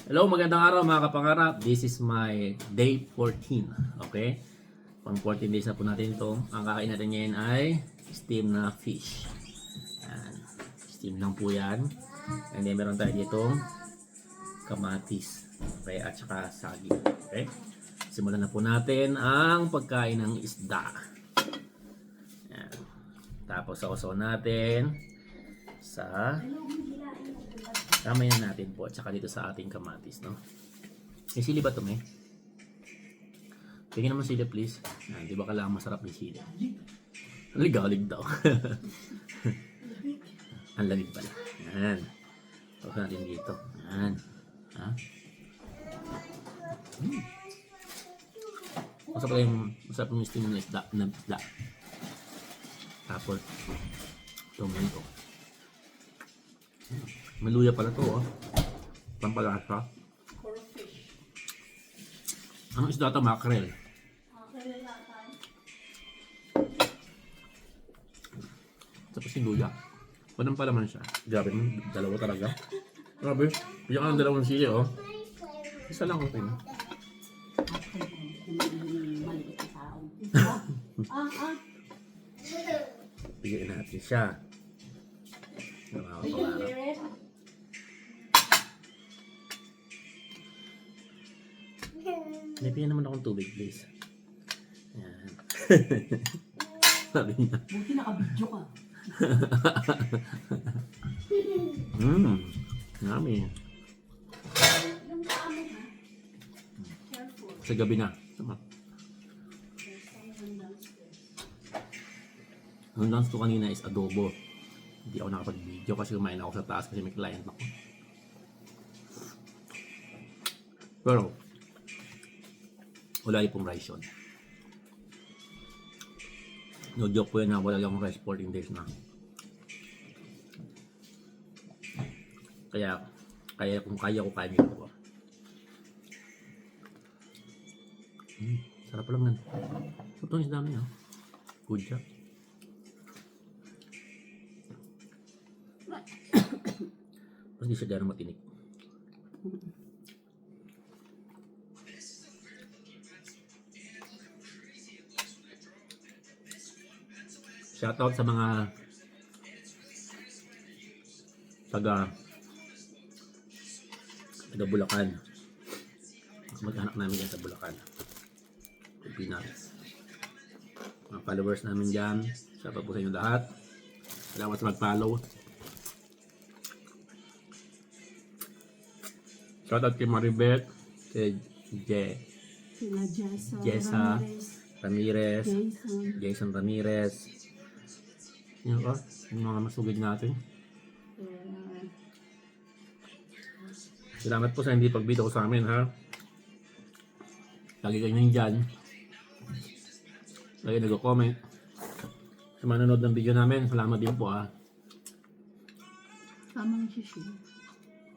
Hello, magandang araw mga kapangarap. This is my day 14. Okay? Pang 14 days na po natin ito. Ang kakain natin ngayon ay steam na fish. Yan. Steam lang po yan. And then meron tayo ditong kamatis. Okay? At saka saging. Okay? Simulan na po natin ang pagkain ng isda. Yan. Tapos sausaw natin sa kamay na natin po at saka dito sa ating kamatis, no? May sili ba ito, may? Tingin naman sili, please. Yan, di ba kailangan masarap yung sili? Ligalig daw. Ang lamig pala. Yan. Tapos natin dito. Yan. Ha? Masarap yung steam na isda. Tapos, tomato. May luya pala to, oh. Pampalasa. For fish. Ang isda ito, mackerel. Mackerel ata. Tapos yung luya. Panang pa naman siya. Grabe, dalawa talaga. Grabe. Yung ang dalawang sili, oh. Isa lang, okay na. Maliit na tao. Bigyan natin siya. May piyan naman akong tubig, please. Yan. Sabi niya. Buti naka-video ka. Yummy. Yung paa mo ha? Careful. Sa gabi na. Tama. There's someone downstairs. Ang lunch ko kanina is adobo. Hindi ako nakapag-video kasi kumain ako sa taas kasi may client ako. Pero, wala yung pong rice yun. No joke po yun na wala yung rice 14 days na. Kaya kung kaya ko, kaya nyo ko. Sarap lang yan. Sarap lang isda niya. Good job. Mas di siya gano'ng matinik. Shoutout sa mga taga Bulacan. Mag-anak namin yan sa Bulacan. Pilipinas. Mga followers namin dyan. Shoutout po sa inyo lahat. Salamat sa mag-follow. Shoutout kay Maribeth, kay Sila Jessa Ramirez, Jason Ramirez. Yan ka, yung mga masugid natin. Salamat po sa hindi pagbito ko sa amin, ha. Lagi kayo nandyan. Lagi nag-comment. Sa manonood ng video namin, salamat din po, ha. Tamang sisi.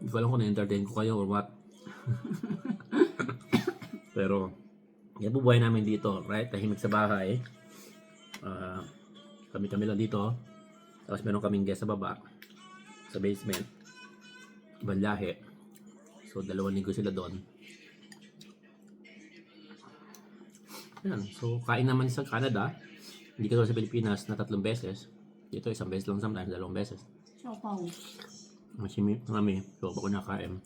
Hindi ko alam kung na-entertain ko kayo or what. Pero, yan po buhay namin dito, right? Tahimik sa bahay. Kami lang dito. Tapos meron kaming guest sa baba. Sa basement. Ibang lahi. So, 2 linggo sila doon. Yan. So, kain naman sa Canada. Hindi ka doon sa Pilipinas na 3 beses. Dito, 1 beses lang sometimes, 2 beses. Siopaw. Kami, so bako nakain.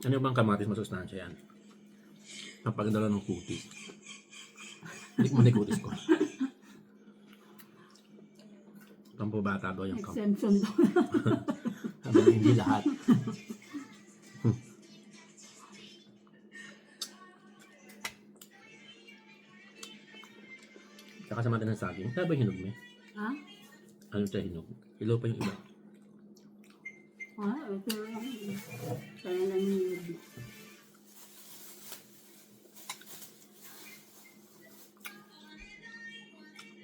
Ano bang kamatis masustansya yan? Ang pagdala ng kutis. Hindi ko man kutis ko. Pampabata daw yung kamatis. Exemption daw. Sabi hindi lahat. Saka sa mata ng saging. Kaya ba hinog mo? Ha? Ano siya hinog? Ilaw pa yung iba. Ito lang. Kaya lang yung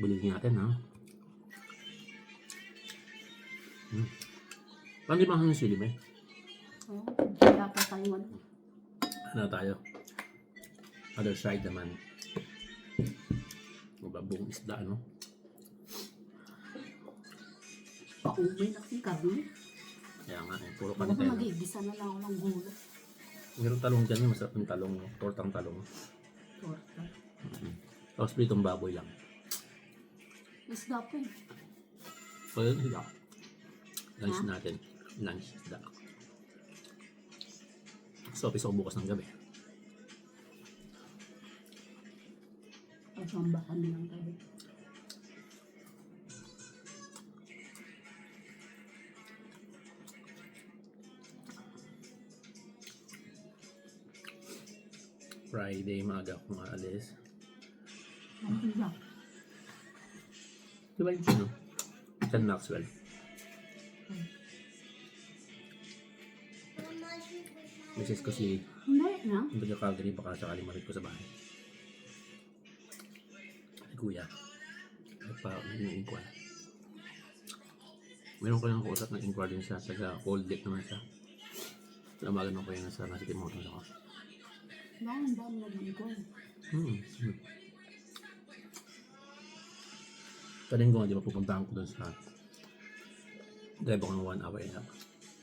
Buligin natin, ha? Paano di mahang yung sili, may? Kaya pa tayo wala. Ano tayo? Other side naman. Buong isda, ano? Paumay na si Kabi. Kaya nga, puro Ako kantela. mag-iigisa na lang ako ng gulo. Meron talong dyan, yung masarap ng talong, no? Tortang talong. Torta. Tapos pritong baboy lang. Isda po eh. So yun, isda. Lunch natin. Lunch, isda. So, piso ko bukas ng gabi. Pasamba kami ng tabi. Friday, maaga akong aalis. Ano isda? Di ba yung sino? San Maxwell. Misis ko si Hindi na. Hindi ka Calgary, baka sakali marit ko sa bahay. Si Kuya. Nag-inquire. Meron ko lang kausap na inquire din siya. Taga cold lake naman siya. Namagan ako yung nasa Tikimoto ako. Ang dami nag-iikot. Kaling ko nga, di ba pupuntahan ko dun sa drive ako ng 1 hour and a half.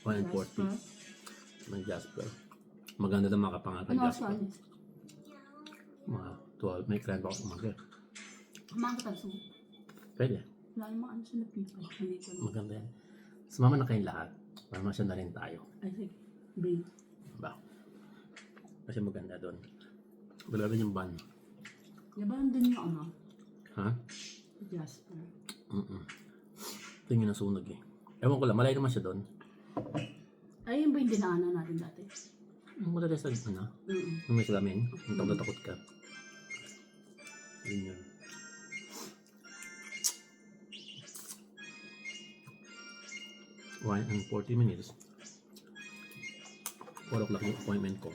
1 and 40 ng Jasper. Maganda na makapangal kay Ano Jasper. saan? Mga 12. May client ako umaga. Kumain ka tayo. Pwede. Wala naman ano sila people. Nandito na. Maganda yan. Sumama na kayong lahat. Para masya na rin tayo. Ay, sige. Bring. Diba? Kasi maganda doon. Wala rin yung van. Diba nandun yung ano? Ha? Jasper. Ito yung nasunog eh. Ewan ko lang, malayo naman siya doon. Ay, yun ba yung dinaanan natin dati? Yung madalas sa ano? Yung may salamin. Yung takot na takot ka. Yun yun. One and 40 minutes. 4 o'clock yung appointment ko.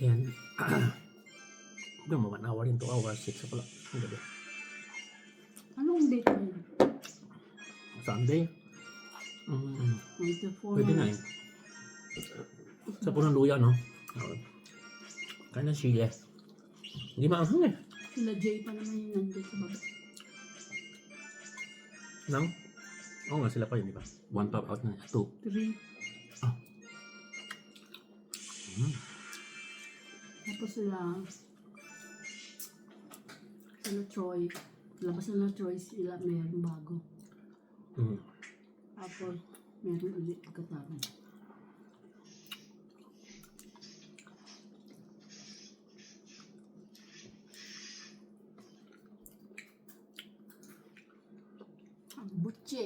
And mga 1 hour and 2 hours, 6 o'clock. Ang gabi. Anong date mo yun? Sunday. 94. Pwede na eh. Sa punong luya, no? Kaya na sile. Hindi maanghang eh. Sila Jay pa naman yung nandun sa baba. Nang? Oo nga, sila pa yun, di ba? 1 pop out na. 2. 3. Ah. Tapos sila Troy. Labas na ng Troy sila mayroon bago. Tapos meron ulit katapos. Ang butche.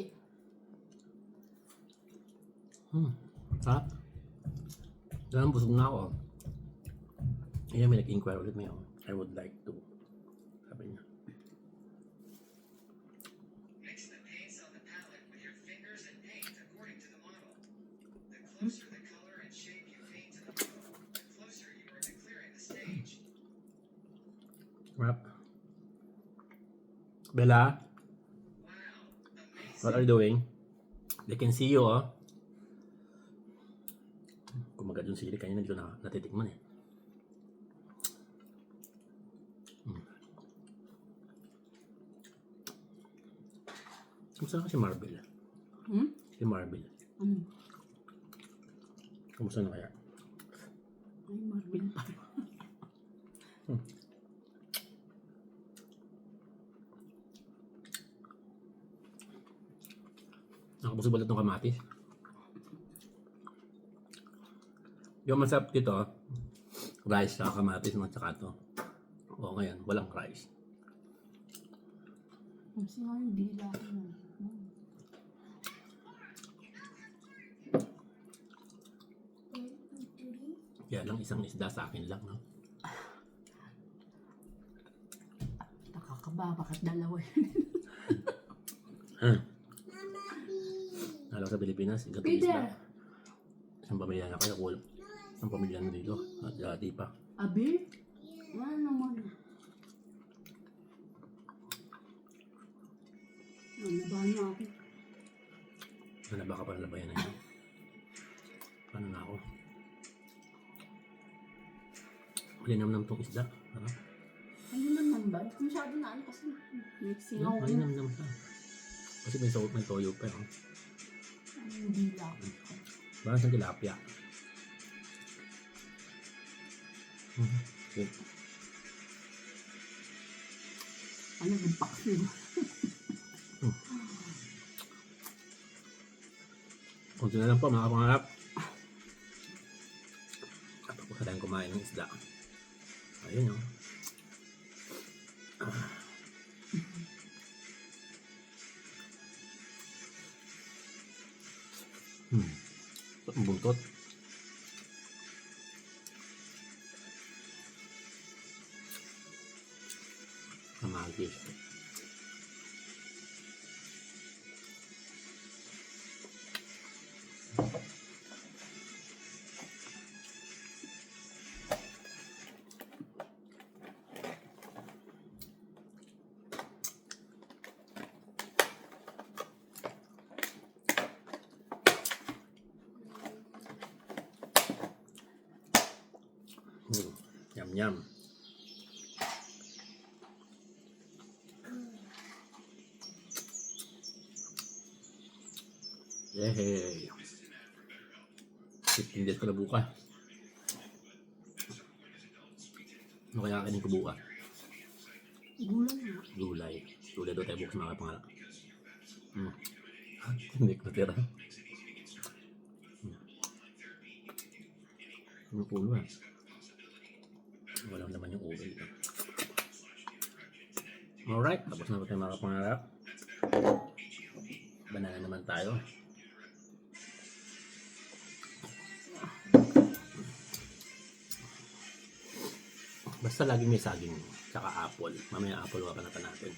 Sarap. Dalang busog na ako. Ayan, may nag-inquire ulit ngayon. I would like to. Sabi niya. Mix the paints on the palette with your fingers and paint according to the model. The closer the color and shape you paint to the model, the closer you are to clearing the stage. Rap. Bella, Wow, amazing. what are you doing? They can see you, oh. Kumagat yung sili, kanina dito na natitikman eh. Kumusta ka si Marvel? Si Marvel. Ano? Kumusta na kaya? Ay, Marvin pa. Nakabusog balat ng kamatis. Yung masarap dito, rice sa kamatis at saka ito. O ngayon, walang rice. Kasi nga yung dila ko. Kaya lang isang isda sa akin lang, no? Nakakaba, bakit dalawa yun? Alam sa Pilipinas, ganito Peter! isda. Isang pamilya na kaya, cool. Isang pamilya na dito, at dati pa. Abi? Ano naman? Nanabahan na ako. Ano baka pa nalabayan na yun? Paano na ako? Malinamnam tong isda. Ano? Ano naman ba? Masyado na ano kasi. Mixing ako. Malinamnam siya. Kasi may toyo pa yun. Hindi lang. Parang sa tilapia. Okay. Ano, nagpaksin. Kunti na lang po mga kapangarap. At ako kailangan kumain ng isda. Ayun yun. Ang buntot. Kamagis. Yum yum. Yehey. 15 days ko na bukas. Ano kaya kainin ko bukas? Gulay na. Gulay. Gulay daw tayo bukas mga kapangarap. Hindi ko tira. Ano pulo eh. Walang naman yung ulo dito. Alright, tapos na ba tayo mga kapangarap? Banana naman tayo. Basta laging may saging tsaka apple. Mamaya apple wapanatan natin.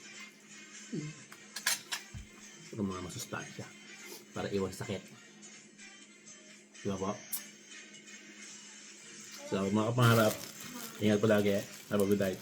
Ito mga masustansya para iwas sakit. Diba po? So mga kapangarap, ingat po lagi. Have a good night.